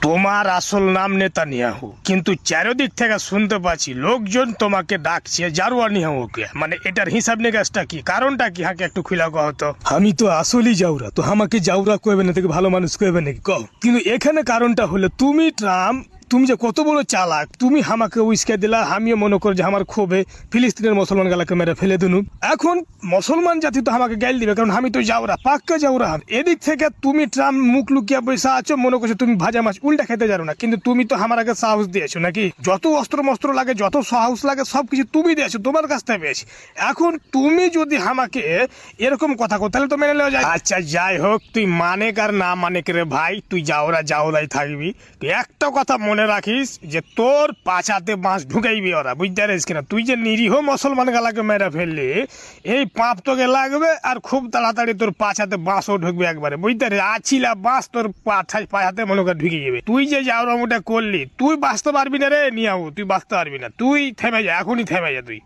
তোমার আসল নাম নেতানিয়াহু, কিন্তু চারিদিক থেকে শুনতে পাচ্ছি লোকজন তোমাকে ডাকছে জারুয়ানিয়াহুকে। মানে এটার হিসাব নিকাশটা কি, কারণটা কি? হাকে একটু খুলা কহ তো। আমি তো আসলেই জাউরা, তো আমাকে জাউরা কইবে না থেকে ভালো মানুষ কইবে নাকি কহ? কিন্তু এখানে কারণটা হলো তুমি ট্রাম্প, তুমি যে কত বড় চালাক, তুমি আমাকে উস্কে দিলা। আমিও মনে করি যে আমার ক্ষোভে ফিলিস্তিনের মুসলমান গালাকে মেরে ফেলে দিনু। এখন মুসলমান জাতি তো আমাকে গাইল দিবে, কারণ আমি তো যাওরা, পাক্কা যাওরা। এদিক থেকে তুমি ট্রাম্প মুখ লুকিয়া পয়সা আছো, মনে করছো তুমি ভাজা মাছ উল্টা খেতে জানো না, কিন্তু তুমি তো আমার আগে সাহস দিয়েছো নাকি? যত অস্ত্র মস্ত্র লাগে, যত সাহস লাগে, সবকিছু তুমি দিয়েছো, তোমার কাছ থেকে পেয়েছি। এখন তুমি যদি আমাকে এরকম কথা কো, তাহলে তো মেনে নেওয়া যায়। আচ্ছা যাই হোক, তুই মানে আর না মানে রে ভাই, তুই যাওরা যাওরাই থাকবি। তুই একটা কথা মনে রাখিস যে তোর পাছাতে বাঁশ ঢুকাইবি ওরা, বুঝতে পারিস কিনা? তুই যে নিরীহ মুসলমান গালাকে মেরে ফেললি, এই পাপ তোকে লাগবে, আর খুব তাড়াতাড়ি তোর পাছাতে বাঁশও ঢুকবে একবারে, বুঝতে পারিস? আছিলা বাঁশ তোর পাছাতে মনে করে ঢুকে যাবে। তুই যে যাওরা মোটা করলি, তুই বাঁচতে পারবি না রে নিয়াও, তুই বাঁচতে পারবি না। তুই থেমে যা, এখনই থেমে যা তুই।